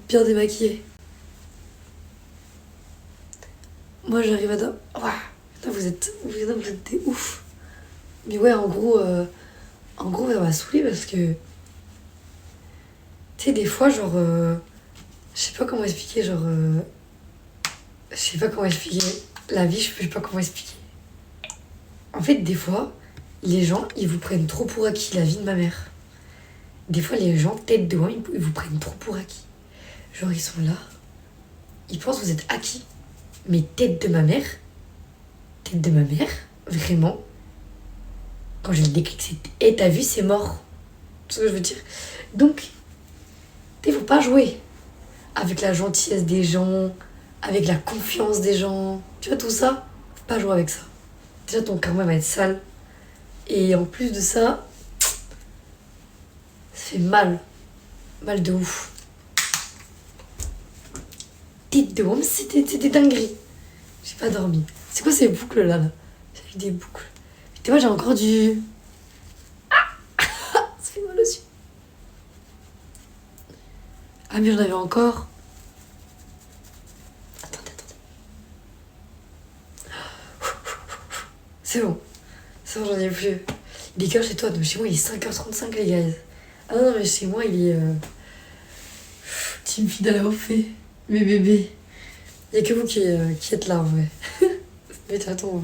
bien démaquillée. Moi, j'arrive à... Ouah, putain, vous êtes des ouf. Mais ouais, en gros, ça m'a saoulé parce que... Tu sais, des fois, genre... je sais pas comment expliquer, genre... je sais pas comment expliquer. La vie, je sais pas comment expliquer. En fait, des fois, les gens, ils vous prennent trop pour acquis, la vie de ma mère. Des fois, les gens, tête de loin, ils vous prennent trop pour acquis. Genre, ils sont là, ils pensent que vous êtes acquis. Mais tête de ma mère, vraiment, quand j'ai le déclic, c'est t'as vu, c'est mort. C'est ce que je veux dire. Donc, il faut pas jouer avec la gentillesse des gens, avec la confiance des gens. Tu vois, tout ça, faut pas jouer avec ça. Déjà, ton karma va être sale. Et en plus de ça, ça fait mal. Mal de ouf. Tête de homme, c'était dinguerie. J'ai pas dormi. C'est quoi ces boucles là, J'ai eu des boucles. Putain, moi j'ai encore du... Ça fait mal aux yeux. Ah mais j'en avais encore. Attendez. C'est bon, j'en ai plus. Il est quelle heure chez toi? Non, chez moi il est 5h35 les gars. Ah non mais chez moi il est... Team fidèle au fait. Mes bébés. Il y a que vous qui êtes là en vrai. Mais attends.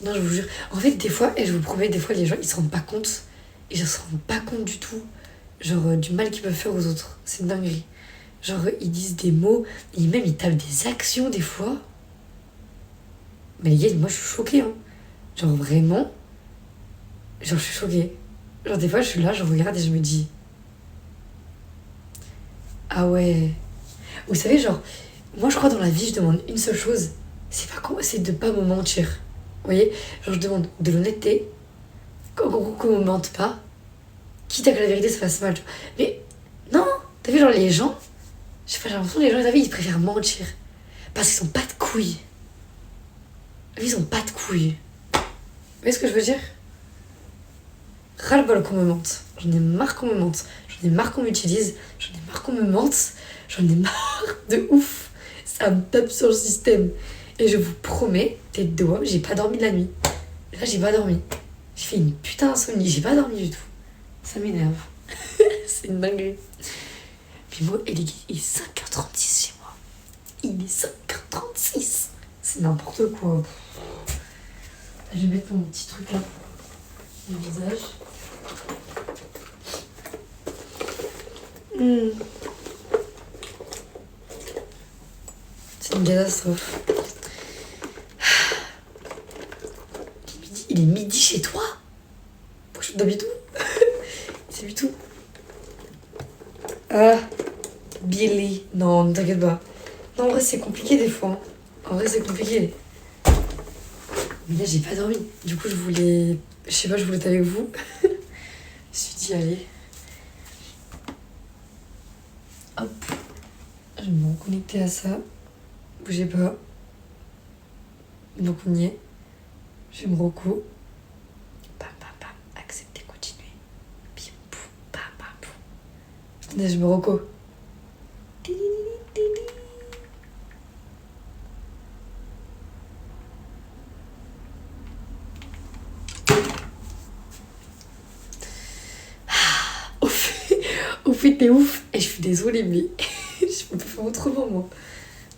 Non je vous jure. En fait des fois, et je vous promets, des fois les gens ils se rendent pas compte. Ils se rendent pas compte du tout. Genre du mal qu'ils peuvent faire aux autres. C'est une dinguerie. Genre ils disent des mots, et même ils tapent des actions des fois. Mais les gars, moi je suis choquée hein. Genre vraiment. Genre je suis choquée. Genre des fois je suis là, je regarde et je me dis... Ah ouais. Vous savez genre, moi je crois dans la vie je demande une seule chose. C'est de pas me mentir. Vous voyez? Genre je demande de l'honnêteté. Qu'on me mente pas. Quitte à que la vérité se fasse mal. Tu vois. Mais non. T'as vu genre les gens... Je sais pas, j'ai l'impression que les gens, ils préfèrent mentir. Parce qu'ils sont pas de couilles. Ils ont pas de couilles. Vous voyez ce que je veux dire? Ras-le-bol qu'on me mente. J'en ai marre qu'on me mente. J'en ai marre qu'on m'utilise. J'en ai marre qu'on me mente. J'en ai marre de ouf. Ça me tape sur le système. Et je vous promets, tête de homme, j'ai pas dormi de la nuit. Là, j'ai pas dormi. J'ai fait une putain d'insomnie. J'ai pas dormi du tout. Ça m'énerve. C'est une dinguerie. Puis moi, il est 5h36 chez moi. Il est 5h36. C'est n'importe quoi. Je vais mettre mon petit truc là. Le visage. C'est une catastrophe. Il est midi chez toi? Je t'habite où? C'est du tout. Ah, Billy. Non, ne t'inquiète pas. Non, en vrai, c'est compliqué des fois. En vrai, c'est compliqué. Mais là, j'ai pas dormi. Du coup, je voulais être avec vous. Je me suis dit, allez. Hop. Je vais me reconnecter à ça. Bougez pas. Donc, on y est. Je me reco. Pam, pam, pam. Accepter, continuer. Bim, poum, pam, pam, poum. Attendez, je me reco. Au fait, t'es ouf. Et je suis désolée, mais je peux pas faire autrement, moi.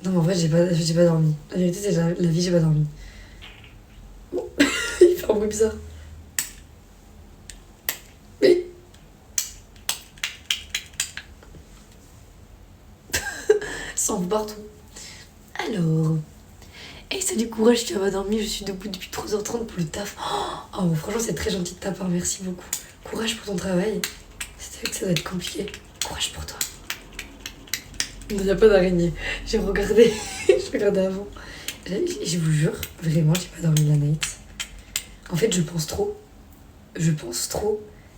Non, mais en vrai, j'ai pas dormi. La vérité, c'est la vie, j'ai pas dormi. Oh. Il fait un bruit bizarre. Mais... Ça en fout partout. Alors... Et ça du courage, tu as pas dormi, je suis debout depuis 3h30 pour le taf. Oh, franchement, c'est très gentil de ta part, merci beaucoup. Courage pour ton travail. C'est vrai que ça doit être compliqué. Courage pour toi. Il n'y a pas d'araignée. J'ai regardé. Je regardais avant. Je vous jure, vraiment, j'ai pas dormi la night. En fait, je pense trop.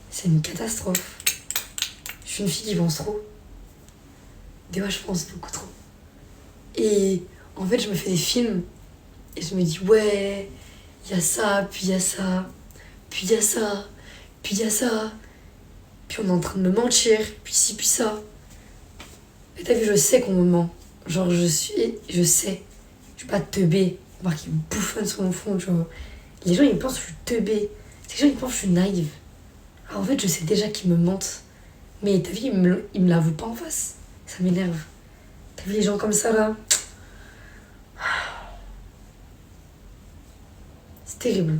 C'est une catastrophe. Je suis une fille qui pense trop. Des fois, je pense beaucoup trop. Et en fait, je me fais des films. Et je me dis, ouais, il y a ça, puis il y a ça, puis il y a ça, puis il y a ça. Puis on est en train de me mentir, puis ci, puis ça. Et t'as vu, je sais qu'on me ment. Genre, je sais. Je suis pas teubée. Voir qu'ils bouffonnent sur mon front, tu vois. Les gens, ils pensent que je suis teubée. Les gens, ils pensent que je suis naïve. Alors, en fait, je sais déjà qu'ils me mentent. Mais t'as vu, ils me l'avouent pas en face. Ça m'énerve. T'as vu les gens comme ça, là? C'est terrible.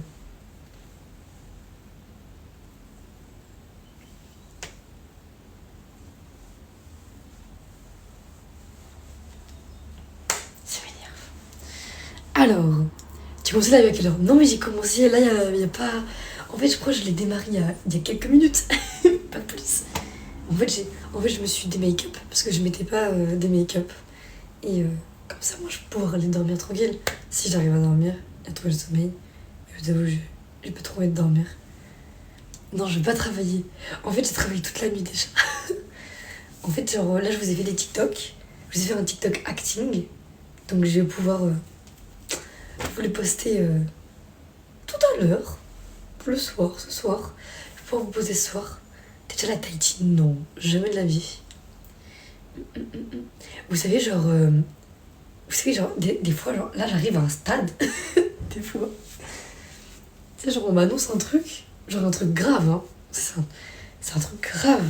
Ça m'énerve. Alors, tu commences là avec quelle heure? Non, mais j'ai commencé, là, y a pas... En fait, je crois que je l'ai démarré il y a quelques minutes. Pas plus. En fait, je me suis démake-up parce que je mettais pas des make-up. Et comme ça, moi, je peux pouvoir aller dormir tranquille. Si j'arrive à dormir et à trouver le sommeil. Mais je t'avoue, j'ai pas trop envie de dormir. Non, je vais pas travailler. En fait, j'ai travaillé toute la nuit déjà. En fait, genre, là, je vous ai fait des TikTok. Je vous ai fait un TikTok acting. Donc, je vais pouvoir vous les poster tout à l'heure. Le soir, ce soir. Je vais pouvoir vous poser ce soir. T'es déjà la Tahiti? Non, jamais de la vie. Vous savez, genre... des fois, genre, là, j'arrive à un stade. Des fois. Tu sais, genre, on m'annonce un truc. Genre, un truc grave, hein. C'est un truc grave.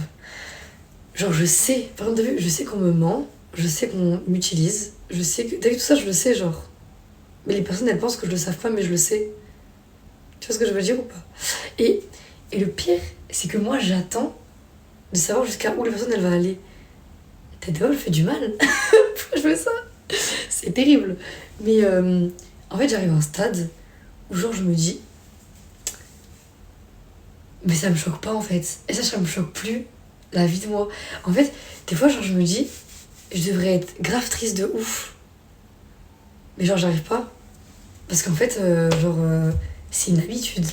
Genre, je sais. Par exemple, t'as vu, je sais qu'on me ment. Je sais qu'on m'utilise. Je sais que... T'as vu tout ça, je le sais, genre. Mais les personnes, elles pensent que je le savent pas, mais je le sais. Tu vois ce que je veux dire ou pas? Et le pire, c'est que moi, j'attends de savoir jusqu'à où la personne, elle va aller. Ta doigt, elle fait du mal. Pourquoi je fais ça? C'est terrible. Mais en fait, j'arrive à un stade où genre je me dis, mais ça me choque pas en fait. Et ça me choque plus la vie de moi. En fait, des fois, genre je me dis, je devrais être grave triste de ouf. Mais genre j'arrive pas. Parce qu'en fait, c'est une habitude.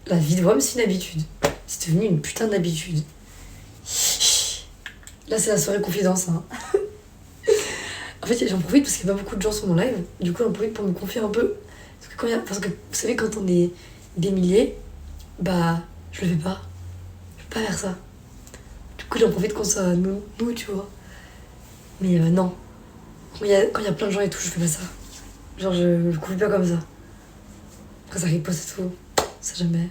La vie de moi, c'est une habitude. C'est devenu une putain d'habitude. Là, c'est la soirée confidence, hein. En fait, j'en profite parce qu'il y a pas beaucoup de gens sur mon live. Du coup, j'en profite pour me confier un peu. Parce que vous savez, quand on est des milliers, bah, je le fais pas. Je peux pas faire ça. Du coup, j'en profite qu'on soit nous, tu vois. Mais non. Quand il y a plein de gens et tout, je fais pas ça. Genre, je me confie pas comme ça. Après, ça riposte et tout. Ça jamais.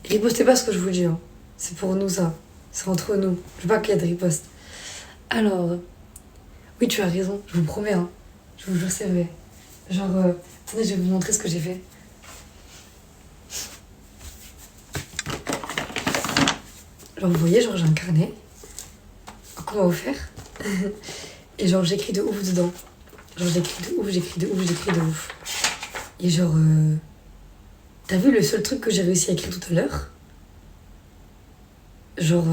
Ripostez pas ce que je vous dis, hein. C'est pour nous, ça. C'est entre nous. Je veux pas qu'il y ait de riposte. Alors... Oui, tu as raison, je vous promets, hein. Je vous jure, c'est vrai. Genre, attendez, je vais vous montrer ce que j'ai fait. Genre, vous voyez, genre, j'ai un carnet qu'on m'a offert. Et genre, j'écris de ouf dedans. Genre, j'écris de ouf. Et genre, t'as vu le seul truc que j'ai réussi à écrire tout à l'heure? Genre,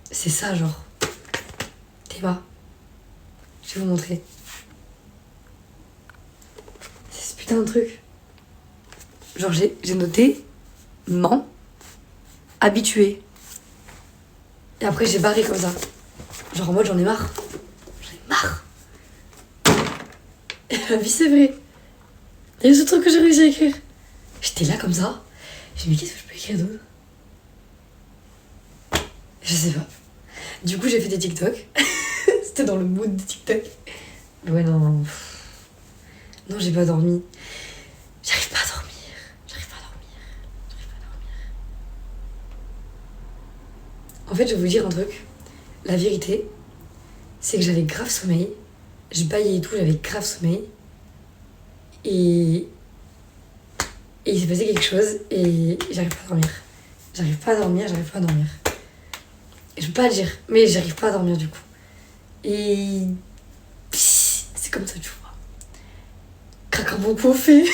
c'est ça, genre. Théma. Je vais vous montrer. C'est ce putain de truc. Genre, j'ai noté ment, habitué. Et après, j'ai barré comme ça. Genre en mode, j'en ai marre. J'en ai marre. Et la vie, c'est vrai. Il y a ce truc que j'ai réussi à écrire. J'étais là comme ça. J'ai dit, mais qu'est-ce que je peux écrire d'autre? Je sais pas. Du coup, j'ai fait des TikTok. C'était dans le mood de TikTok. Ouais, non. Non, j'ai pas dormi. J'arrive pas à dormir. En fait, je vais vous dire un truc. La vérité, c'est que j'avais grave sommeil. Je baillais et tout, j'avais grave sommeil. Et il s'est passé quelque chose et j'arrive pas à dormir. J'arrive pas à dormir. Et je peux pas le dire, mais j'arrive pas à dormir du coup. Et c'est comme ça, tu vois. Craque un bon coup au fait.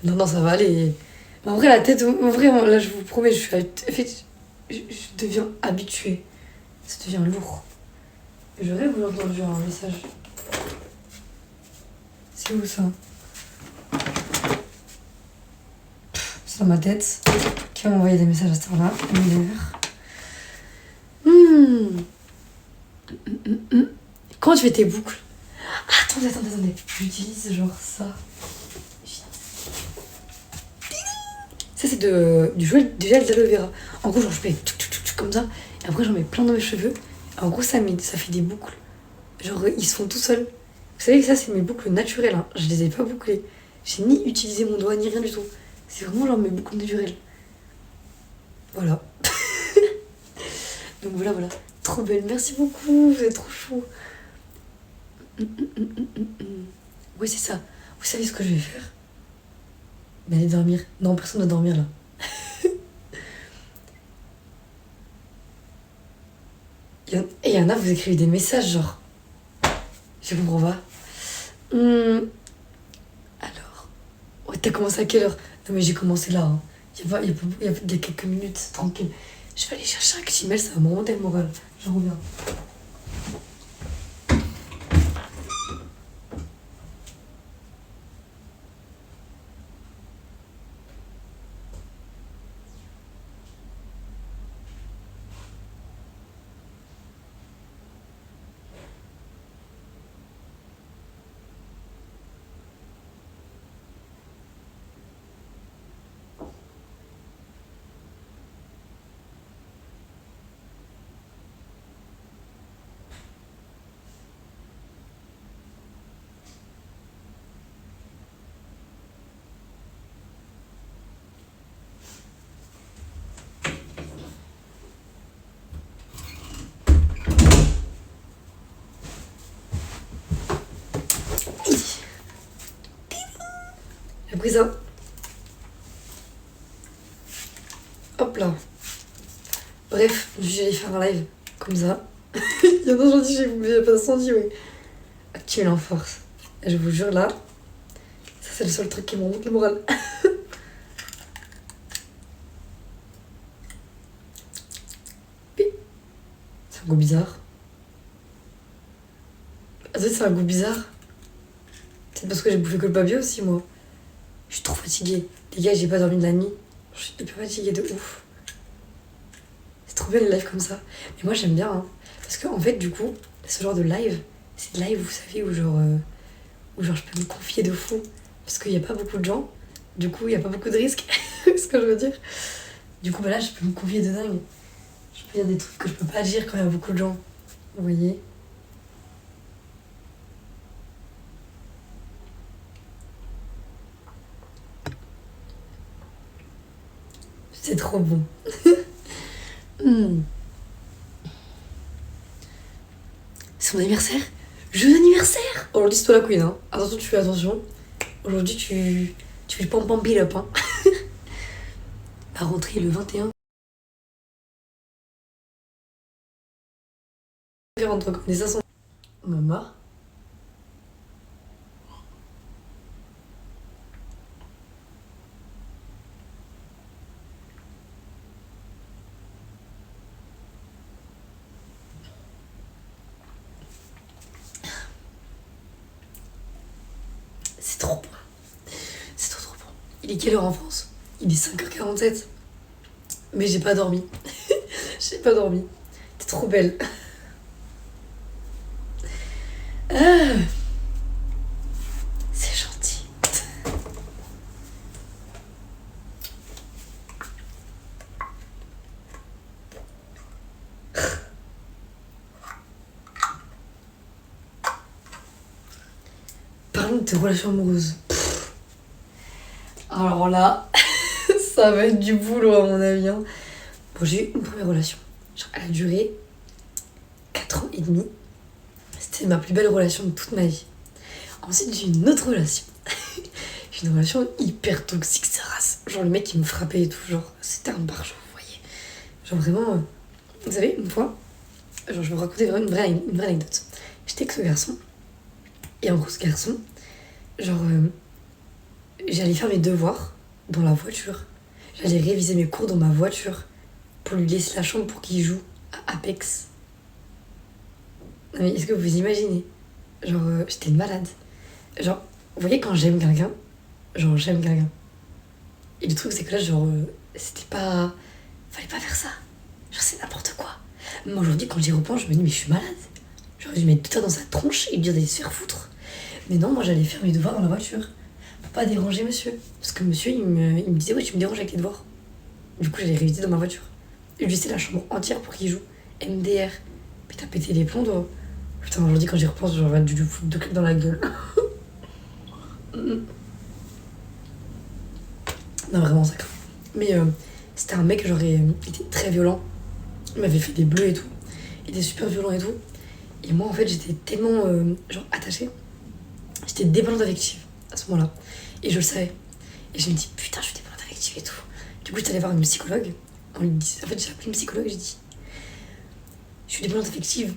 Non, ça va aller. Mais en vrai, la tête, en vrai, là, je vous promets, je deviens habituée. Ça devient lourd. Et j'aurais voulu entendre un message. C'est où ça? C'est dans ma tête. Qui va m'envoyer des messages à cette heure-là? Comment tu fais tes boucles? Attendez. J'utilise genre ça. Ça, c'est du gel d'aloe vera. En gros, genre, je fais comme ça. Après, j'en mets plein dans mes cheveux. En gros, ça fait des boucles. Genre, ils se font tout seuls. Vous savez que ça, c'est mes boucles naturelles. Hein. Je les ai pas bouclées. J'ai ni utilisé mon doigt, ni rien du tout. C'est vraiment genre mes boucles naturelles. Voilà. Donc voilà, voilà. Trop belle. Merci beaucoup. Vous êtes trop chou. Oui, c'est ça. Vous savez ce que je vais faire? Mais aller dormir. Non, personne ne va dormir là. Et il y en a, vous écrivez des messages genre. Je comprends pas. Alors. Ouais, t'as commencé à quelle heure? Non, mais j'ai commencé là. Hein. Il y a quelques minutes, tranquille. Je vais aller chercher un Actimel, ça va me remonter le moral. Je reviens. J'ai pris ça. Hop là. Bref, j'allais faire un live comme ça. Il y en a aujourd'hui, j'ai pas senti, oui. Activer en force. Et je vous jure là, ça c'est le seul truc qui me remonte le moral. C'est un goût bizarre. Ah, c'est un goût bizarre. C'est parce que j'ai bouffé que le papier aussi, moi. Je suis trop fatiguée. Les gars, j'ai pas dormi de la nuit. Je suis hyper fatiguée de ouf. C'est trop bien les lives comme ça. Mais moi, j'aime bien. Hein. Parce qu'en fait, du coup, ce genre de live, c'est des lives, vous savez, où genre je peux me confier de fou. Parce qu'il n'y a pas beaucoup de gens. Du coup, il n'y a pas beaucoup de risques. C'est ce que je veux dire. Du coup, bah là, je peux me confier de dingue. Je peux dire des trucs que je peux pas dire quand il y a beaucoup de gens. Vous voyez? C'est trop bon. C'est mon anniversaire. Joyeux anniversaire! Aujourd'hui, c'est toi la queen, hein. Attention, tu fais attention. Aujourd'hui, tu fais le pam pam up, hein. La rentrée le 21. Entre connaissances. Maman. C'est trop bon. C'est trop bon. Il est quelle heure en France? Il est 5h47. Mais j'ai pas dormi. J'ai pas dormi. T'es trop belle. Ah, c'est gentil. Parlons de tes relations amoureuses. Alors là, ça va être du boulot à mon avis. Hein. Bon, j'ai eu une première relation. Genre, elle a duré 4 ans et demi. C'était ma plus belle relation de toute ma vie. Ensuite, j'ai eu une autre relation. J'ai une relation hyper toxique, sa race. Genre, le mec, il me frappait et tout. Genre, c'était un barjot, vous voyez. Genre, vraiment, vous savez, une fois, genre, je vais vous raconter vraiment une vraie anecdote. J'étais avec ce garçon. Et en gros, ce garçon, genre, j'allais faire mes devoirs dans la voiture. J'allais réviser mes cours dans ma voiture pour lui laisser la chambre pour qu'il joue à Apex. Non mais est-ce que vous imaginez? Genre, j'étais une malade. Genre, vous voyez, quand j'aime quelqu'un, genre, j'aime quelqu'un. Et le truc, c'est que là, genre, c'était pas... Fallait pas faire ça. Genre, c'est n'importe quoi. Moi, aujourd'hui, quand j'y repense, je me dis, mais je suis malade. J'aurais dû mettre tout ça dans sa tronche et lui dire d'aller se faire foutre. Mais non, moi, j'allais faire mes devoirs dans la voiture. Pour pas déranger monsieur. Parce que monsieur, il me disait, ouais, tu me déranges avec les devoirs. Du coup, j'allais réviser dans ma voiture. Et lui laisser la chambre entière pour qu'il joue. MDR. Mais t'as pété les plombs, toi. Putain, aujourd'hui, quand j'y repense, j'aurais dû lui foutre 2 claques dans la gueule. Non, vraiment, ça craint. Mais c'était un mec, genre, il était très violent. Il m'avait fait des bleus et tout. Il était super violent et tout. Et moi, en fait, j'étais tellement, genre, attachée. J'étais dépendante affective à ce moment-là. Et je le savais. Et je me dis, putain, je suis dépendante affective et tout. Du coup, j'étais allée voir une psychologue. En fait, j'ai appelé une psychologue, j'ai dit, je suis dépendante affective.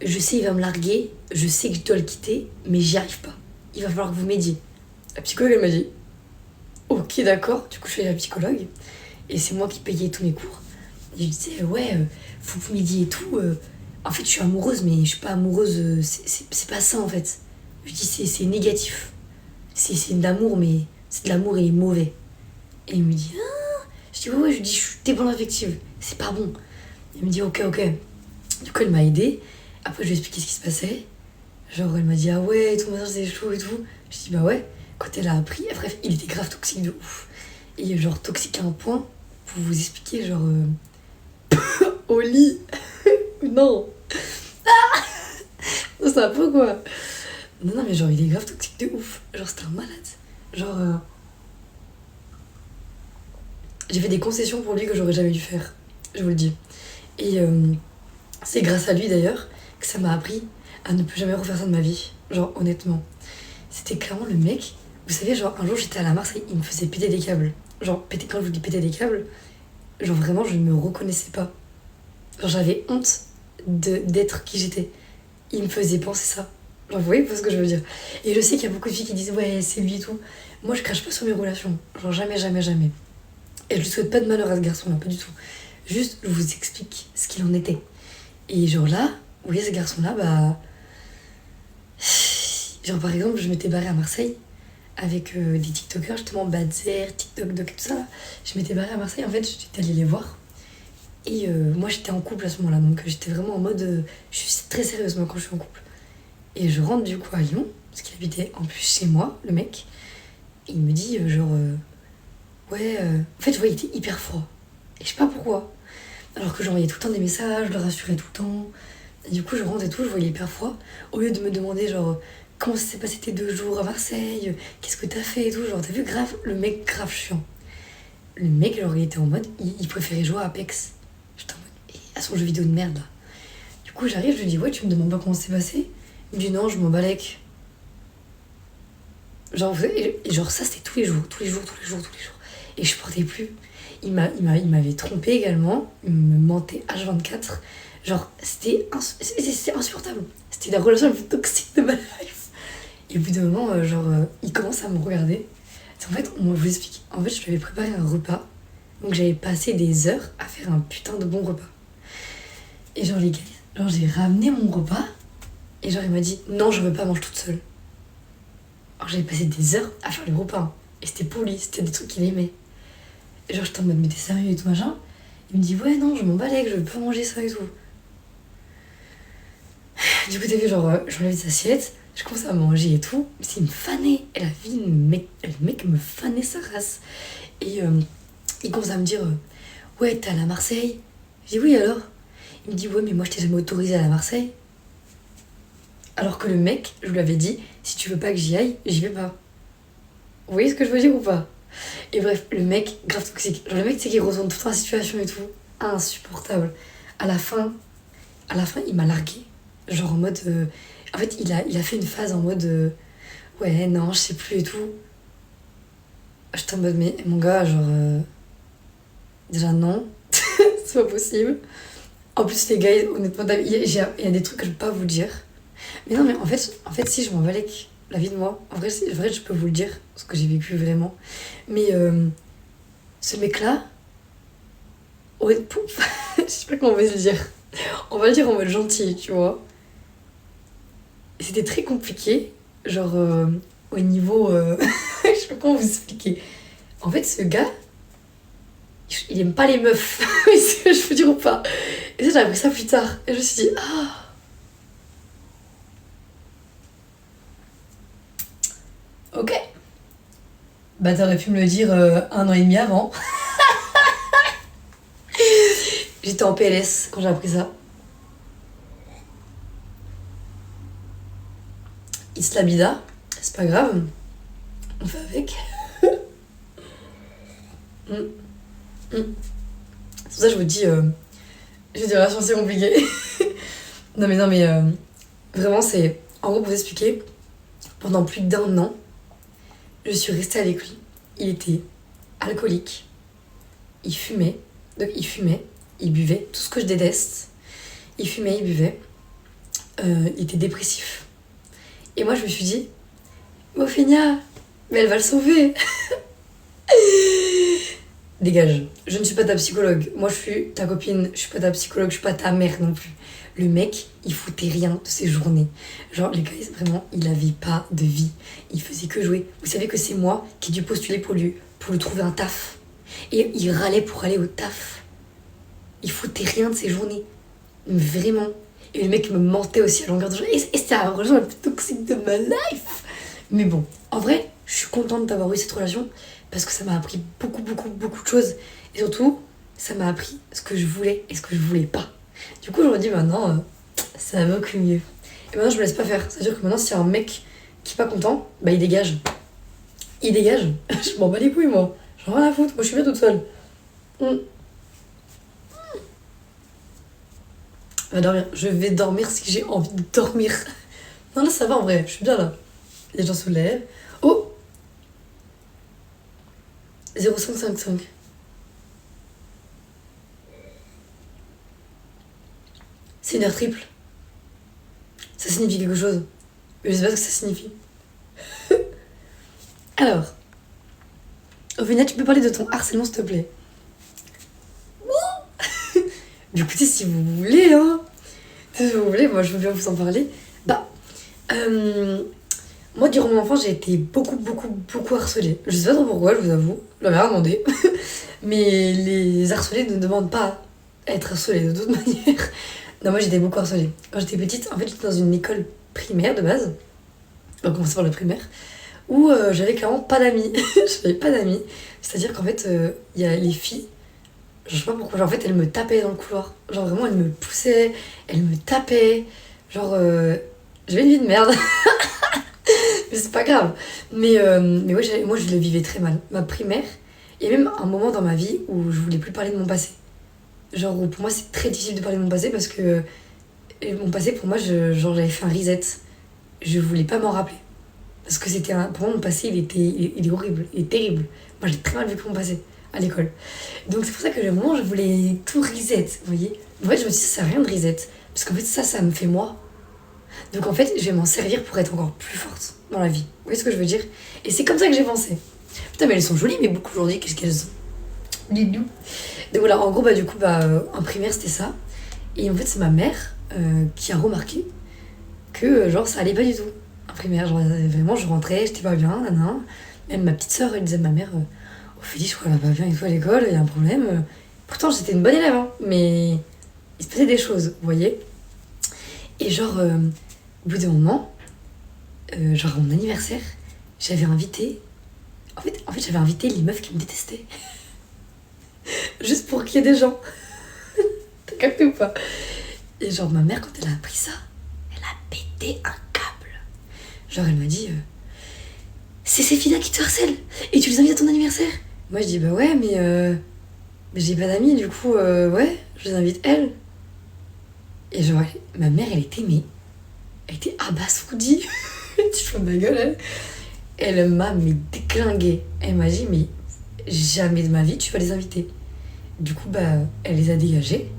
Je sais, il va me larguer. Je sais que je dois le quitter, mais j'y arrive pas. Il va falloir que vous m'aidiez. La psychologue, elle m'a dit, ok, d'accord. Du coup, je suis allée à la psychologue. Et c'est moi qui payais tous mes cours. Et je disais, ouais, faut que vous m'aidiez et tout. En fait, je suis amoureuse, mais je suis pas amoureuse. C'est pas ça, en fait. Je dis, c'est négatif. C'est de l'amour, mais c'est de l'amour et il est mauvais. Et il me dit, ah. Je dis, ouais, je dis, je suis dépendante affective. C'est pas bon. Il me dit, ok. Du coup, elle m'a aidée. Après, je lui ai expliqué ce qui se passait. Genre, elle m'a dit, ah ouais, ton massage c'est chaud et tout. Je dis, bah ouais. Quand elle a appris, bref, il était grave toxique de ouf. Et genre, toxique à un point, pour vous expliquer, genre, au lit. Non. Non, ça va pas quoi. Non, mais genre, il est grave toxique de ouf. Genre, c'était un malade. Genre, j'ai fait des concessions pour lui que j'aurais jamais dû faire. Je vous le dis. Et c'est grâce à lui d'ailleurs que ça m'a appris à ne plus jamais refaire ça de ma vie. Genre, honnêtement. C'était clairement le mec. Vous savez, genre, un jour j'étais à la Marseille, il me faisait péter des câbles. Genre, quand je vous dis péter des câbles, genre vraiment, je ne me reconnaissais pas. Genre, j'avais honte d'être qui j'étais. Il me faisait penser ça. Genre, vous voyez pas ce que je veux dire. Et je sais qu'il y a beaucoup de filles qui disent, ouais, c'est lui et tout. Moi, je crache pas sur mes relations. Genre, jamais. Et je lui souhaite pas de malheur à ce garçon-là, pas du tout. Juste, je vous explique ce qu'il en était. Et genre là, vous voyez, ce garçon-là, bah. Genre, par exemple, je m'étais barrée à Marseille avec des TikTokers, justement, Badzer, TikTok, Doc, tout ça. Là. Je m'étais barrée à Marseille, en fait, j'étais allée les voir. Et moi, j'étais en couple à ce moment-là, donc j'étais vraiment en mode. Je suis très sérieuse, moi, quand je suis en couple. Et je rentre du coup à Lyon, parce qu'il habitait en plus chez moi, le mec. Et il me dit, genre. Ouais. En fait, je voyais, il était hyper froid. Et je sais pas pourquoi. Alors que j'envoyais tout le temps des messages, je le rassurais tout le temps. Et du coup, je rentre et tout, je voyais hyper froid. Au lieu de me demander, genre, comment ça s'est passé tes 2 jours à Marseille, qu'est-ce que t'as fait et tout, genre, t'as vu, grave, le mec grave chiant. Le mec, genre, il était en mode, il préférait jouer à Apex. J'étais en mode, à son jeu vidéo de merde, là. Du coup, j'arrive, je lui dis, ouais, tu me demandes pas comment ça s'est passé? Il me dit, non, je m'en balèque. Genre, et genre, ça, c'était tous les jours. Et je portais plus. Il m'avait trompé également, il me mentait H24. Genre, c'était insupportable. C'était la relation la plus toxique de ma life. Et au bout d'un moment, il commence à me regarder. En fait, je vous explique. En fait, je lui avais préparé un repas. Donc, j'avais passé des heures à faire un putain de bon repas. Et genre, les gars, genre, j'ai ramené mon repas. Et genre, il m'a dit, non, je veux pas manger toute seule. Alors, j'avais passé des heures à faire le repas. Hein. Et c'était pour lui, c'était des trucs qu'il aimait. Et genre, j'étais en mode, mais t'es sérieux et tout machin. Il me dit, ouais, non, je m'en balèque, je veux pas manger ça et tout. Du coup, t'as vu, genre, j'enlève des assiettes, je commence à manger et tout. Mais c'est une fanée. Et la vie, le mec me fanait sa race. Et il commence à me dire, ouais, t'es allé à Marseille? Je dis, oui, alors? Il me dit, ouais, mais moi, je t'ai jamais autorisé à aller à Marseille. Alors que le mec, je lui avais dit, si tu veux pas que j'y aille, j'y vais pas. Vous voyez ce que je veux dire ou pas? Et bref, le mec, grave toxique. Genre, le mec, tu sais, qui retourne toute la situation et tout. Insupportable. À la fin, il m'a largué. Genre en mode. En fait, il a fait une phase en mode. Ouais, non, je sais plus et tout. J'étais en mode, mais mon gars, genre. Déjà, non. C'est pas possible. En plus, les gars, honnêtement, il y a des trucs que je peux pas vous dire. Mais non, mais en fait si je m'en valais la vie de moi, en vrai, je peux vous le dire, ce que j'ai vécu vraiment. Mais ce mec-là, ouais, je sais pas comment on va se le dire. On va le dire en mode gentil, tu vois. Et c'était très compliqué, genre au niveau. Je sais pas comment vous expliquer. En fait, ce gars, il aime pas les meufs. Est-ce que je peux dire ou pas? Et ça, j'ai appris ça plus tard. Et je me suis dit, ah. Ok. Bah t'aurais pu me le dire 1 an et demi avant. J'étais en PLS quand j'ai appris ça. it's la bida, c'est pas grave, on fait avec. Mm. Mm. C'est pour ça que je vous dis, j'ai des relations assez compliquées. non mais vraiment c'est, en gros pour vous expliquer, pendant plus d'1 an, je suis restée avec lui. Il était alcoolique, il fumait, il buvait, tout ce que je déteste. Il fumait, il buvait, il était dépressif. Et moi je me suis dit, Ophénia, mais elle va le sauver. Dégage, je ne suis pas ta psychologue. Moi je suis ta copine, je suis pas ta psychologue, je suis pas ta mère non plus. Le mec, il foutait rien de ses journées. Genre, les gars, vraiment, il avait pas de vie. Il faisait que jouer. Vous savez que c'est moi qui ai dû postuler pour lui trouver un taf. Et il râlait pour aller au taf. Il foutait rien de ses journées. Mais vraiment. Et le mec me mentait aussi à longueur de journée. Et c'était la relation la plus toxique de ma life. Mais bon, en vrai, je suis contente d'avoir eu cette relation parce que ça m'a appris beaucoup de choses. Et surtout, ça m'a appris ce que je voulais et ce que je voulais pas. Du coup, je me dis maintenant, ça va beaucoup mieux. Et maintenant, je me laisse pas faire. C'est-à-dire que maintenant, s'il y a un mec qui est pas content, bah il dégage. Il dégage. Je m'en bats les couilles, moi. J'en ai rien à foutre. Moi, je suis bien toute seule. Je vais dormir. Je vais dormir si j'ai envie de dormir. Non, là, ça va en vrai. Je suis bien là. Les gens se lèvent. Oh 0555. C'est une heure triple. Ça signifie quelque chose. Mais je sais pas ce que ça signifie. Alors, Ophénia, tu peux parler de ton harcèlement, s'il te plaît. Du coup, si vous voulez, hein. Si vous voulez, moi je veux bien vous en parler. Bah, moi durant mon enfance, j'ai été beaucoup harcelée. Je sais pas trop pourquoi, je vous avoue. Je l'avais rien demandé. Mais les harcelés ne demandent pas à être harcelés de toute manière. Non, moi j'étais beaucoup harcelée. Quand j'étais petite, en fait, j'étais dans une école primaire de base. On va commencer par la primaire. Où j'avais clairement pas d'amis. J'avais pas d'amis. C'est-à-dire qu'en fait, il y a les filles. Je sais pas pourquoi, genre en fait elles me tapaient dans le couloir. Genre vraiment elles me poussaient, elles me tapaient. Genre j'avais une vie de merde. Mais c'est pas grave. Mais ouais, moi je le vivais très mal. Ma primaire, il y a même un moment dans ma vie où je voulais plus parler de mon passé. Genre où pour moi c'est très difficile de parler de mon passé parce que mon passé pour moi, genre j'avais fait un reset. Je voulais pas m'en rappeler. Parce que pour moi mon passé il est horrible, il est terrible. Moi j'ai très mal vécu mon passé à l'école. Donc c'est pour ça que le moment je voulais tout reset, vous voyez. En fait je me suis dit ça sert à rien de reset. Parce qu'en fait ça me fait moi. Donc en fait je vais m'en servir pour être encore plus forte dans la vie. Vous voyez ce que je veux dire. Et c'est comme ça que j'ai pensé. Putain mais elles sont jolies mais beaucoup aujourd'hui qu'est-ce qu'elles ont. Lilou. Donc voilà en gros du coup en primaire c'était ça. Et en fait c'est ma mère qui a remarqué que genre ça allait pas du tout. En primaire genre vraiment je rentrais, j'étais pas bien, nan. Même ma petite sœur elle disait à ma mère Ophélie, je crois qu'elle va pas bien et tout à l'école, il y a un problème. Pourtant, j'étais une bonne élève, hein, mais il se passait des choses, vous voyez. Et genre, au bout d'un moment, genre à mon anniversaire, j'avais invité... En fait, j'avais invité les meufs qui me détestaient. Juste pour qu'il y ait des gens. T'as capté ou pas? Et genre, ma mère, quand elle a appris ça, elle a pété un câble. Genre, elle m'a dit... c'est ces filles-là qui te harcèlent et tu les invites à ton anniversaire. Moi je dis bah ouais mais j'ai pas d'amis du coup ouais je les invite elles. Et genre ma mère elle était abasourdie. Tu fous de ma gueule elle m'a déclinguée. Elle m'a dit mais jamais de ma vie tu vas les inviter. Du coup elle les a dégagées.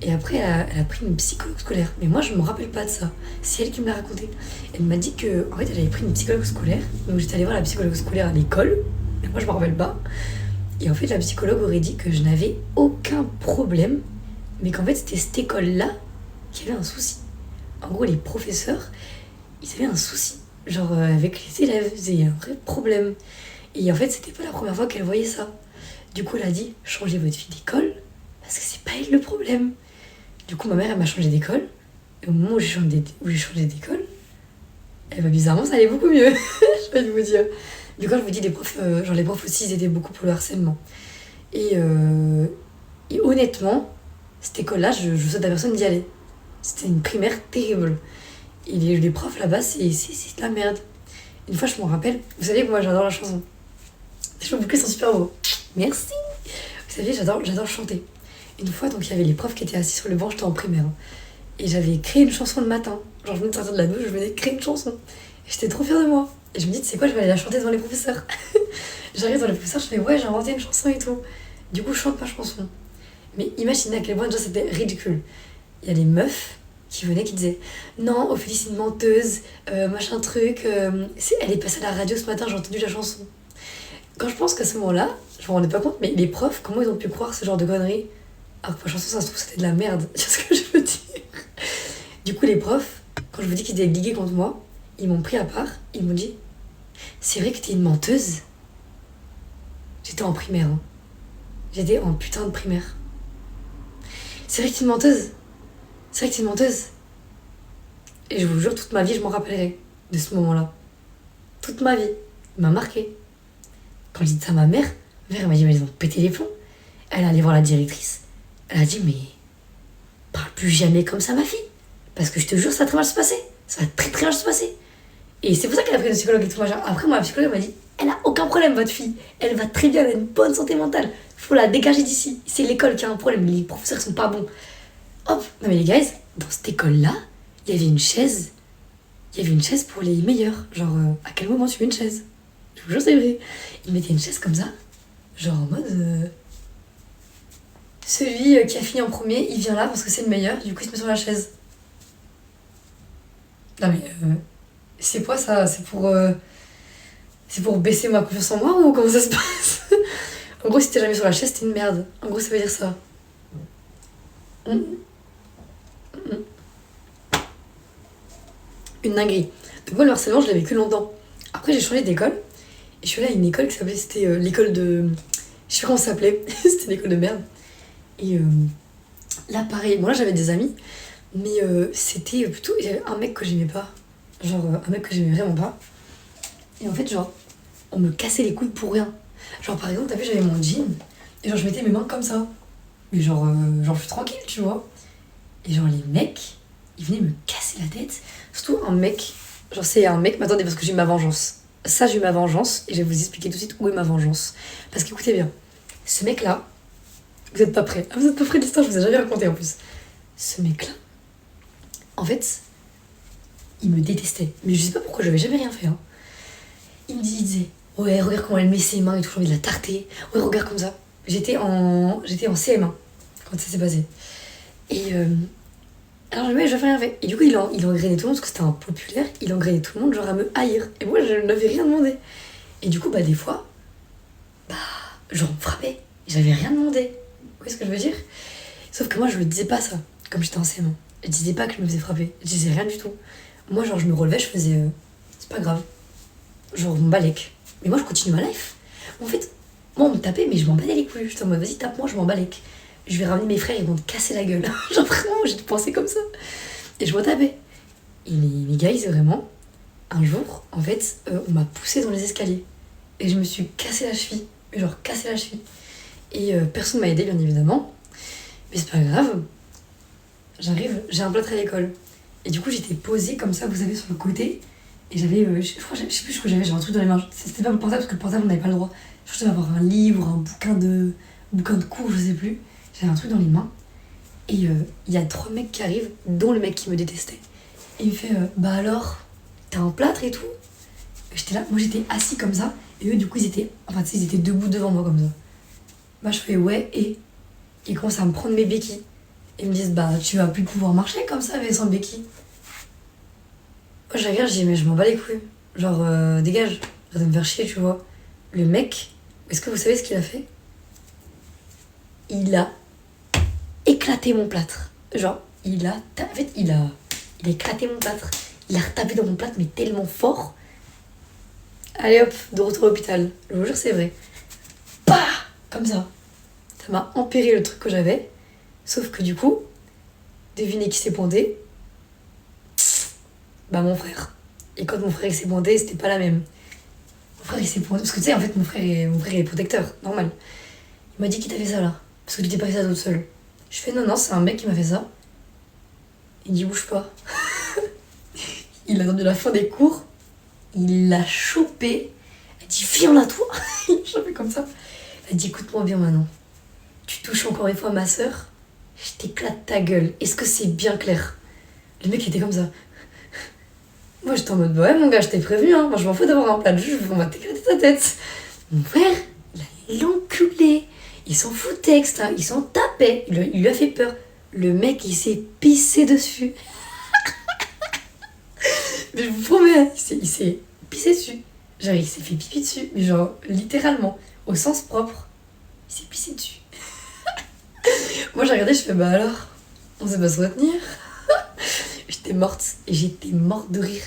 Et après elle a pris une psychologue scolaire. Mais moi je me rappelle pas de ça. C'est elle qui me l'a raconté. Elle m'a dit que en fait elle avait pris une psychologue scolaire. Donc j'étais allée voir la psychologue scolaire à l'école. Et moi je me rappelle pas. Et en fait la psychologue aurait dit que je n'avais aucun problème. Mais qu'en fait c'était cette école-là qui avait un souci. En gros les professeurs, ils avaient un souci. Genre avec les élèves, il y a un vrai problème. Et en fait c'était pas la première fois qu'elle voyait ça. Du coup elle a dit changez votre fille d'école. Parce que c'est pas elle le problème. Du coup, ma mère, elle m'a changé d'école. Et au moment où j'ai changé d'école, bizarrement, ça allait beaucoup mieux. Je vais vous dire. Du coup, je vous dis, les profs aussi, ils étaient beaucoup pour le harcèlement. Et honnêtement, cette école-là, je souhaite à personne d'y aller. C'était une primaire terrible. Et les profs là-bas, c'est de la merde. Une fois, je m'en rappelle, vous savez que moi j'adore la chanson. Les cheveux bouclés sont super beaux. Merci. Vous savez, j'adore chanter. Une fois, donc il y avait les profs qui étaient assis sur le banc, j'étais en primaire. Et j'avais créé une chanson le matin. Genre, je venais de sortir de la douche, je venais de créer une chanson. Et j'étais trop fière de moi. Et je me dis, tu sais quoi, je vais aller la chanter devant les professeurs. J'arrive dans les professeurs, je fais, ouais, j'ai inventé une chanson et tout. Du coup, je chante ma chanson. Mais imaginez à quel point déjà c'était ridicule. Il y a les meufs qui venaient qui disaient, non, Ophélie c'est une menteuse, machin truc. Elle est passée à la radio ce matin, j'ai entendu la chanson. Quand je pense qu'à ce moment-là, je me rendais pas compte, mais les profs, comment ils ont pu croire ce genre de conneries? Alors que ma chanson, ça se trouve, c'était de la merde. Tu vois ce que je veux dire? Du coup, les profs, quand je vous dis qu'ils étaient ligués contre moi, ils m'ont pris à part, ils m'ont dit, c'est vrai que t'es une menteuse? J'étais en primaire, hein. J'étais en putain de primaire. C'est vrai que t'es une menteuse? C'est vrai que t'es une menteuse? Et je vous jure, toute ma vie, je m'en rappellerai de ce moment-là. Toute ma vie. Il m'a marqué. Quand j'ai dit ça à ma mère elle m'a dit, mais ils ont pété les plombs. Elle est allée voir la directrice. Elle a dit, mais parle plus jamais comme ça, ma fille. Parce que je te jure, ça va très mal se passer. Ça va très très mal se passer. Et c'est pour ça qu'elle a pris une psychologue et tout. Après, moi, la psychologue m'a dit, elle a aucun problème, votre fille. Elle va très bien, elle a une bonne santé mentale. Faut la dégager d'ici. C'est l'école qui a un problème. Les professeurs sont pas bons. Hop. Non, mais les gars, dans cette école-là, il y avait une chaise. Il y avait une chaise pour les meilleurs. Genre, à quel moment tu mets une chaise? Je vous jure, c'est vrai. Ils mettaient une chaise comme ça. Genre en mode. Celui qui a fini en premier, il vient là parce que c'est le meilleur. Du coup, il se met sur la chaise. Non, mais. C'est quoi ça? C'est pour baisser ma confiance en moi ou comment ça se passe? En gros, si t'es jamais sur la chaise, t'es une merde. En gros, ça veut dire ça. Une dinguerie. Donc moi, le harcèlement, je l'ai vécu longtemps. Après, j'ai changé d'école. Et je suis allée à une école qui s'appelait... C'était l'école de... Je sais pas comment ça s'appelait. C'était une école de merde. Et là, pareil. Bon, là, j'avais des amis. Mais c'était plutôt... Il y avait un mec que j'aimais pas. Genre, un mec que j'aimais vraiment pas. Et en fait, genre, on me cassait les couilles pour rien. Genre, par exemple, t'as vu, j'avais mon jean. Et genre, je mettais mes mains comme ça. Mais genre, je suis tranquille, tu vois. Et genre, les mecs, ils venaient me casser la tête. Surtout un mec. Genre, c'est un mec. Mais attendez, parce que j'ai eu ma vengeance. Ça, j'ai eu ma vengeance. Et je vais vous expliquer tout de suite où est ma vengeance. Parce qu'écoutez bien. Ce mec-là. Vous êtes pas prêts. Ah, vous êtes pas prêts de l'histoire, je vous ai jamais raconté en plus. Ce mec-là. En fait, il me détestait. Mais je sais pas pourquoi, j'avais jamais rien fait. Hein. Il disait, ouais, regarde comment elle met ses mains et tout, j'ai envie de la tarter. Ouais, regarde comme ça. J'étais en CM1 quand ça s'est passé. Et alors, je n'avais rien fait. Et du coup, il engrainait tout le monde parce que c'était un populaire. Il engrainait tout le monde, genre à me haïr. Et moi, je n'avais rien demandé. Et du coup, bah, des fois, genre, on me frappait. J'avais rien demandé. Vous voyez ce que je veux dire? Sauf que moi, je le disais pas ça, comme j'étais en CM1. Je disais pas que je me faisais frapper. Je disais rien du tout. Moi, genre, je me relevais, je faisais. C'est pas grave. Genre, on balèque. Mais moi, je continue ma life. En fait, moi, on me tapait, mais je m'en battais les couilles. J'étais en mode, vas-y, tape-moi, je m'en balèque. Je vais ramener mes frères, ils vont te casser la gueule. Genre, vraiment, j'ai pensé comme ça. Et je me tapais. Et les gars, ils vraiment. Un jour, en fait, on m'a poussé dans les escaliers. Et je me suis cassé la cheville. Mais genre, cassé la cheville. Et personne m'a aidé, bien évidemment. Mais c'est pas grave. J'arrive, j'ai un plâtre à l'école. Et du coup, j'étais posée comme ça, vous savez, sur le côté. Et j'avais, je sais plus ce que j'avais un truc dans les mains. C'était pas mon portable parce que le portable, on n'avait pas le droit. Je devais avoir un livre, un bouquin de cours, je sais plus. J'avais un truc dans les mains. Et il y a 3 mecs qui arrivent, dont le mec qui me détestait. Et il me fait, bah alors, t'as un plâtre et tout? J'étais là, moi j'étais assis comme ça. Et eux, du coup, ils étaient debout devant moi comme ça. Bah, je fais, ouais, et ils commencent à me prendre mes béquilles. Ils me disent, bah, tu vas plus pouvoir marcher comme ça, mais sans béquilles. Moi, je regarde, je dis, mais je m'en bats les couilles. Genre, dégage, arrête de me faire chier, tu vois. Le mec, est-ce que vous savez ce qu'il a fait? Il a éclaté mon plâtre. Genre, il a éclaté mon plâtre. Il a retapé dans mon plâtre, mais tellement fort. Allez hop, de retour à l'hôpital. Je vous jure, c'est vrai. Bah, comme ça. Ça m'a empiré le truc que j'avais. Sauf que du coup, devinez qui s'est pointé? Bah, mon frère. Et quand mon frère il s'est pointé, c'était pas la même. Mon frère il s'est pointé. Parce que tu sais, en fait, mon frère est protecteur, normal. Il m'a dit qu'il t'a fait ça là. Parce que tu t'es pas fait ça toute seule. Je fais non, c'est un mec qui m'a fait ça. Il dit bouge pas. Il a attendu la fin des cours. Il l'a chopé. Elle dit, viens là, toi. Il l'a chopé comme ça. Elle dit, écoute-moi bien maintenant. Tu touches encore une fois ma soeur, je t'éclate ta gueule. Est-ce que c'est bien clair? Le mec était comme ça. Moi j'étais en mode, bah ouais mon gars, je t'ai prévenu, hein. Moi je m'en fous d'avoir un plat de jus, on va t'éclater ta tête. Mon frère, il a l'enculé. Il s'en foutait, etc. Il s'en tapait. Il lui a fait peur. Le mec, il s'est pissé dessus. Mais je vous promets, il s'est pissé dessus. Genre, il s'est fait pipi dessus. Mais genre, littéralement, au sens propre. Il s'est pissé dessus. Moi, j'ai regardé, je fais, bah alors, on sait pas se retenir. J'étais morte. Et j'étais morte de rire.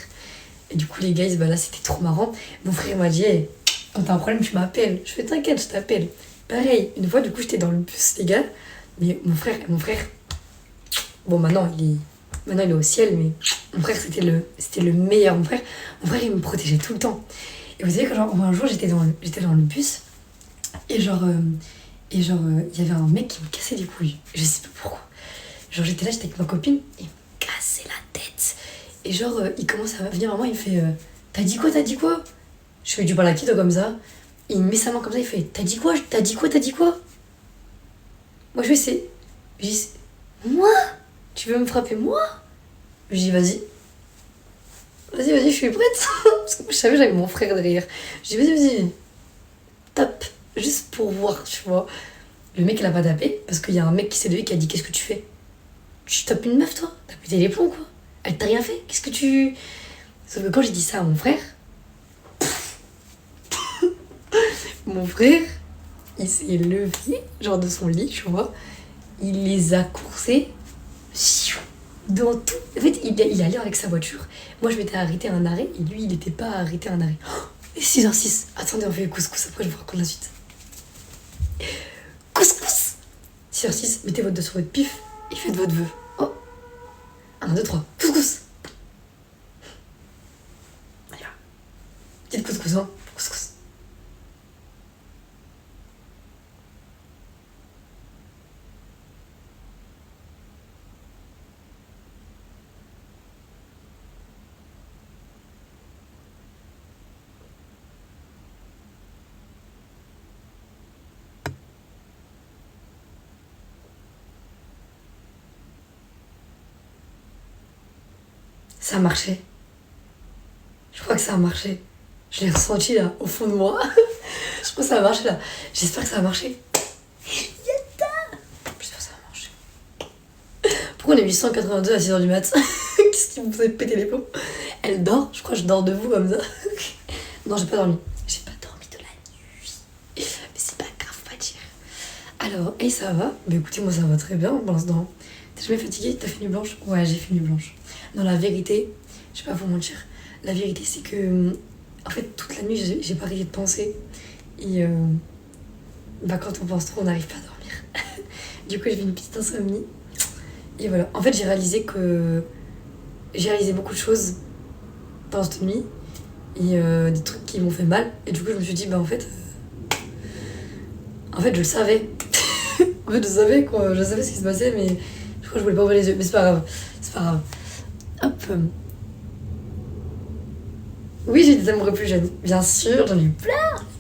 Et du coup, les guys, bah là, c'était trop marrant. Mon frère m'a dit, hey, quand t'as un problème, tu m'appelles. Je fais, t'inquiète, je t'appelle. Pareil, une fois, du coup, j'étais dans le bus, les gars. Mais mon frère, bon, maintenant, il est au ciel, mais mon frère, c'était le meilleur. Mon frère, il me protégeait tout le temps. Et vous savez que, genre, un jour, j'étais dans le bus, et genre, il y avait un mec qui me cassait les couilles. Je sais pas pourquoi. Genre, j'étais avec ma copine, et il me cassait la tête. Et genre, il commence à venir à moi, il me fait, t'as dit quoi? Je fais, tu parles à qui, toi, comme ça? Il me met sa main comme ça, il fait, t'as dit quoi? Moi, je dis, moi? Tu veux me frapper, moi? Je dis, vas-y, je suis prête. Parce que moi, je savais, j'avais mon frère derrière. Je dis, vas-y, tape, juste pour voir, tu vois. Le mec, il a pas tapé, parce qu'il y a un mec qui s'est levé qui a dit, qu'est-ce que tu fais? Tu tapes une meuf, toi? T'as pété les plombs, quoi? Elle t'a rien fait? Qu'est-ce que tu... Sauf que quand j'ai dit ça à mon frère, mon frère, il s'est levé, genre de son lit, tu vois. Il les a coursés dans tout. En fait, il allait avec sa voiture. Moi, je m'étais arrêté à un arrêt et lui, il n'était pas arrêté à un arrêt. Oh, 6h06. Attendez, on fait le couscous. Après, je vous raconte la suite. Couscous 6h06. Mettez votre doigt sur votre pif et faites votre vœu. Oh 1, 2, 3. Couscous. Allez, va. Petite couscous, hein. Couscous. Ça a marché. Je crois que ça a marché. Je l'ai ressenti là, au fond de moi. Je crois que ça a marché là. J'espère que ça a marché. Yatta! J'espère que ça a marché. Pourquoi on est 882 à 6h du mat? Qu'est-ce qui vous fait péter les plombs? Elle dort? Je crois que je dors debout comme ça. Non, j'ai pas dormi. J'ai pas dormi de la nuit. Mais c'est pas grave, pas dire. Alors, et ça va? Bah écoutez, moi ça va très bien pour l'instant. T'es jamais fatiguée? T'as fait nuit blanche? Ouais, j'ai fait nuit blanche. Non, la vérité, je vais pas vous mentir. La vérité, c'est que, en fait, toute la nuit, j'ai pas arrêté de penser. Et bah, quand on pense trop, on n'arrive pas à dormir. Du coup, j'ai fait une petite insomnie. Et voilà. En fait, j'ai réalisé beaucoup de choses pendant cette nuit. Et des trucs qui m'ont fait mal. Et du coup, je me suis dit, bah, en fait, je le savais. En fait, je savais, quoi. Je savais ce qui se passait, mais je crois que je voulais pas ouvrir les yeux. Mais c'est pas grave. C'est pas grave. Hop. Oui, j'ai des amoureux plus jeunes. Bien sûr, j'en ai eu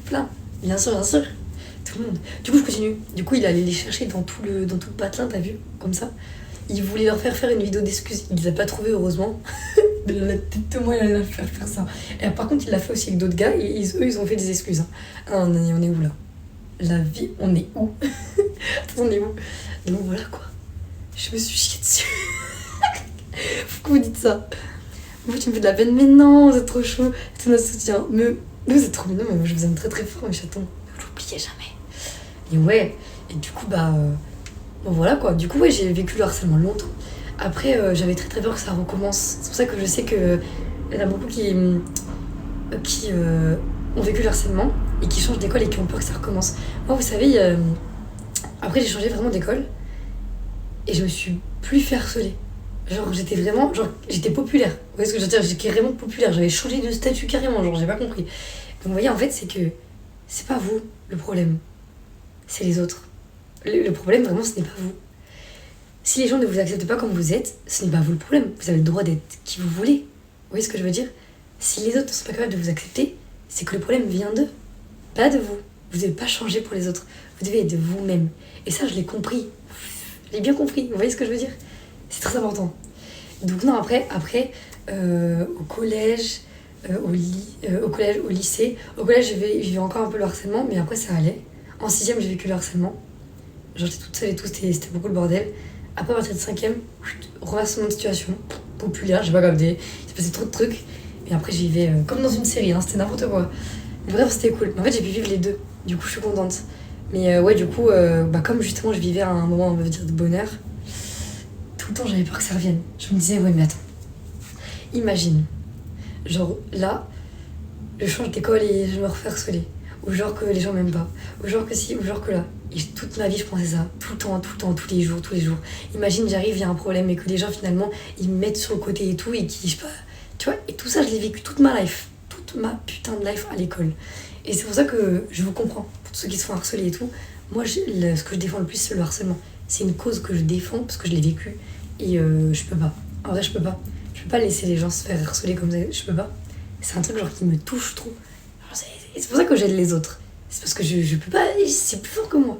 plein. Bien sûr. Tout le monde. Du coup, je continue. Du coup, il allait les chercher dans tout le patelin, t'as vu? Comme ça. Il voulait leur faire une vidéo d'excuses. Il les a pas trouvées, heureusement. Mais la tête de moi, il allait leur faire ça. Et par contre, il l'a fait aussi avec d'autres gars. Et eux, ils ont fait des excuses. Hein. Ah, on est où là? La vie, on est où? Attends, on est où? Donc voilà quoi. Je me suis chiée dessus. Pourquoi vous dites ça? Moi, tu me fais de la peine, mais non, vous êtes trop chaud. Tout notre soutien. Mais vous êtes trop mignon, mais moi, je vous aime très très fort, mes chatons. Vous l'oubliez jamais. Et ouais, et du coup, bon, voilà quoi. Du coup, ouais, j'ai vécu le harcèlement longtemps. Après, j'avais très très peur que ça recommence. C'est pour ça que je sais que il y en a beaucoup qui ont vécu le harcèlement et qui changent d'école et qui ont peur que ça recommence. Moi, vous savez, après, j'ai changé vraiment d'école et je me suis plus fait harceler. Genre, j'étais populaire. Vous voyez ce que je veux dire? J'étais carrément populaire. J'avais changé de statut carrément, genre, j'ai pas compris. Donc, vous voyez, en fait, c'est que c'est pas vous le problème, c'est les autres. Le problème, vraiment, ce n'est pas vous. Si les gens ne vous acceptent pas comme vous êtes, ce n'est pas vous le problème. Vous avez le droit d'être qui vous voulez. Vous voyez ce que je veux dire? Si les autres ne sont pas capables de vous accepter, c'est que le problème vient d'eux, pas de vous. Vous devez pas changer pour les autres, vous devez être vous-même. Et ça, je l'ai compris. Je l'ai bien compris, vous voyez ce que je veux dire? C'est très important. Donc non, après au collège, au collège, au lycée. Au collège, je vivais encore un peu le harcèlement, mais après, ça allait. En sixième, j'ai vécu le harcèlement. Genre, j'étais toute seule et tout, c'était beaucoup le bordel. Après, à partir de cinquième, renversement de situation, populaire, j'ai pas capté. Il s'est passé trop de trucs. Et après, j'y vivais comme dans une série, hein, c'était n'importe quoi. Mais bref, c'était cool. Mais en fait, j'ai pu vivre les deux. Du coup, je suis contente. Mais ouais, du coup, comme justement, je vivais à un moment, on va dire, de bonheur, tout le temps, j'avais peur que ça revienne. Je me disais, ouais, mais attends. Imagine, genre là, je change d'école et je me refais harceler. Ou genre que les gens m'aiment pas. Ou genre que si, ou genre que là. Et toute ma vie, je pensais ça. Tout le temps, tous les jours, tous les jours. Imagine, j'arrive, il y a un problème et que les gens, finalement, ils me mettent sur le côté et tout et qui, je sais pas. Tu vois, et tout ça, je l'ai vécu toute ma life. Toute ma putain de life à l'école. Et c'est pour ça que je vous comprends. Pour tous ceux qui se font harceler et tout. Moi, ce que je défends le plus, c'est le harcèlement. C'est une cause que je défends parce que je l'ai vécu. Et je peux pas. En vrai, je peux pas. Je peux pas laisser les gens se faire harceler comme ça. Je peux pas. C'est un truc genre qui me touche trop. C'est pour ça que j'aide les autres. C'est parce que je peux pas. C'est plus fort que moi.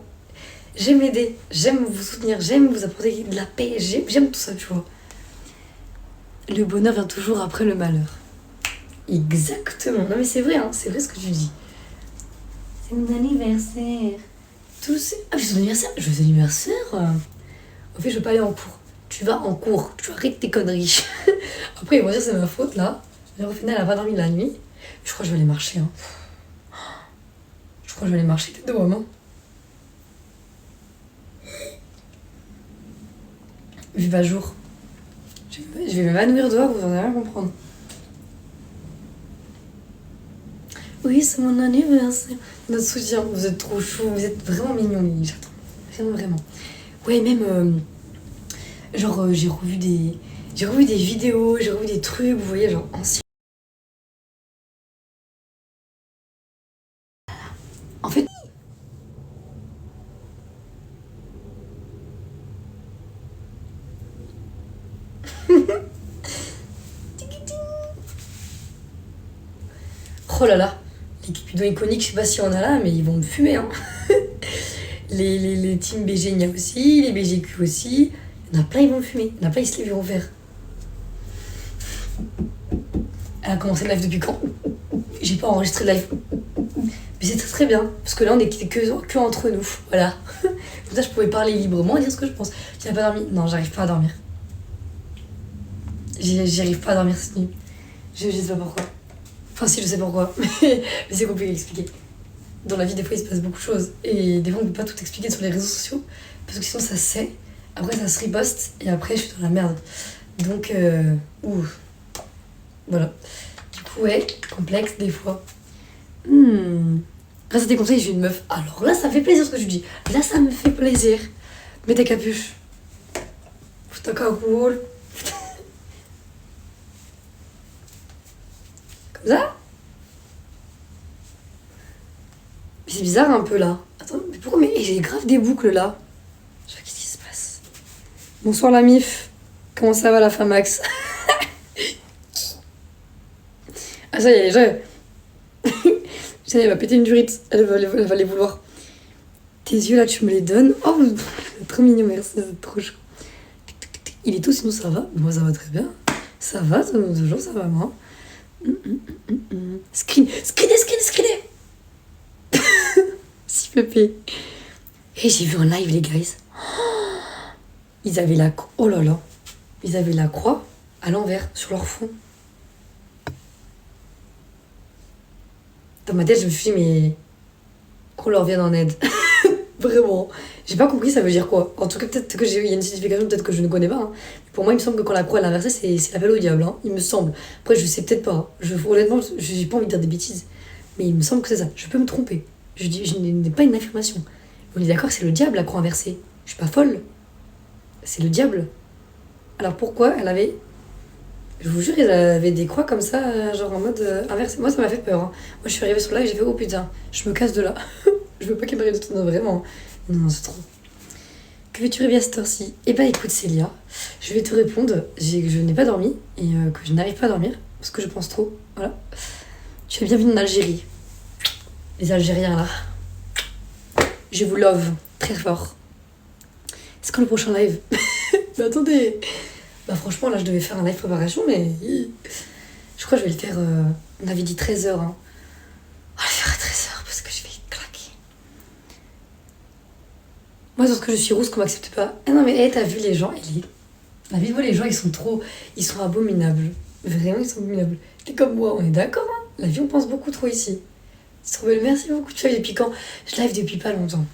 J'aime aider. J'aime vous soutenir. J'aime vous apporter de la paix. J'aime tout ça, tu vois. Le bonheur vient toujours après le malheur. Exactement. Non mais c'est vrai, hein. C'est vrai ce que tu dis. C'est mon anniversaire. Ah, c'est ton anniversaire. Je veux anniversaire. En fait, je veux pas aller en cours. Tu vas en cours. Tu arrêtes tes conneries. Après, ils vont dire c'est ma faute là. Mais au final, elle a pas dormi la nuit. Je crois que je vais aller marcher. Hein. Je crois que je vais aller marcher tête de maman. Vive à jour. Je vais m'évanouir dehors, vous n'allez rien comprendre. Oui, c'est mon anniversaire. Notre soutien, vous êtes trop chou, vous êtes vraiment mignons, j'attends. Vraiment, vraiment. Ouais, même, j'ai revu des vidéos, j'ai revu des trucs, vous voyez, genre anciens. En fait, oh là là, les cupidons iconiques, je sais pas s'il y en a là, mais ils vont me fumer, hein. Les teams BG, il y a aussi, les BGQ aussi. Il y en a plein, ils vont me fumer. Il y en a plein, ils se les verront faire. Elle a commencé le live depuis quand? J'ai pas enregistré le live. Mais c'est très très bien, parce que là, on est que entre nous. Voilà. Comme ça, je pouvais parler librement et dire ce que je pense. Tu n'as pas dormi? Non, j'arrive pas à dormir. J'arrive pas à dormir cette nuit. Je sais pas pourquoi. Enfin, si, je sais pourquoi. Mais c'est compliqué à expliquer. Dans la vie, des fois, il se passe beaucoup de choses. Et des fois, on peut pas tout expliquer sur les réseaux sociaux. Parce que sinon, ça se sait. Après, ça se riposte. Et après, je suis dans la merde. Donc, voilà. Du coup, ouais, complexe des fois. Grâce à tes conseils, je suis une meuf. Alors là, ça me fait plaisir ce que tu dis. Là, ça me fait plaisir. Mets ta capuche. Fous ta cagoule. Comme ça. Mais c'est bizarre un peu là. Attends, mais pourquoi? Mais j'ai grave des boucles là. Je sais pas qu'est-ce qui se passe. Bonsoir la mif. Comment ça va la famax? Ah ça y est, déjà. Tiens, elle va péter une durite. Elle va les vouloir. Tes yeux là, tu me les donnes. Oh, trop mignon, merci, c'est trop chaud. Il est tôt, sinon ça va. Moi, ça va très bien. Ça va, toujours ça va, moi. Screenez. S'il te plaît. Et j'ai vu un live, les guys. Ils avaient oh là là. Ils avaient la croix à l'envers, sur leur fond. Dans ma tête, je me suis dit, mais qu'on leur vienne en aide. Vraiment. J'ai pas compris ça veut dire quoi. En tout cas, peut-être qu'il y a une signification, peut-être que je ne connais pas. Hein. Pour moi, il me semble que quand la croix est inversée, c'est l'appel au diable. Hein. Il me semble. Après, je sais peut-être pas. Honnêtement, j'ai pas envie de dire des bêtises. Mais il me semble que c'est ça. Je peux me tromper. Je n'ai pas une affirmation. On est d'accord que c'est le diable, la croix inversée. Je suis pas folle. C'est le diable. Alors pourquoi elle avait... Je vous jure, ils avaient des croix comme ça, genre en mode inversé. Moi, ça m'a fait peur. Hein. Moi, je suis arrivée sur là et j'ai fait, oh putain, je me casse de là. Je veux pas qu'elle m'arrive de tout, non, vraiment. Non, c'est trop. Que veux-tu rêver à cette heure-ci? Eh ben, écoute, Célia, je vais te répondre. Je n'ai pas dormi et que je n'arrive pas à dormir. parce que je pense trop. Voilà. Tu es bienvenue en Algérie. Les Algériens là. Je vous love très fort. C'est quand le prochain live? Mais attendez. Bah franchement là je devais faire un live préparation mais je crois que je vais le faire. On avait dit 13h. Hein. On va le faire à 13h parce que je vais claquer. Moi parce que je suis rousse qu'on m'accepte pas. Ah non mais hey, t'as vu les gens, la vie de moi les gens ils sont abominables. Vraiment ils sont abominables. T'es comme moi, on est d'accord hein. La vie on pense beaucoup trop ici. C'est trop belle, merci beaucoup. Tu vois depuis quand? Je live depuis pas longtemps.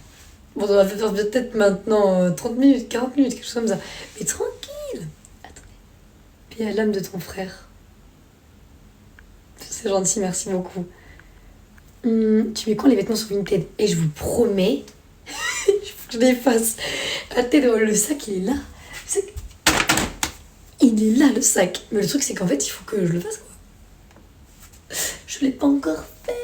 Bon on va faire peut-être maintenant 30 minutes, 40 minutes, quelque chose comme ça. Mais tranquille. Attendez. Puis à l'âme de ton frère. C'est gentil, merci beaucoup. Tu mets quand les vêtements sur Vinted? Et je vous promets, il faut que je les fasse. Attends, le sac il est là. Il est là le sac. Mais le truc c'est qu'en fait il faut que je le fasse quoi. Je l'ai pas encore fait.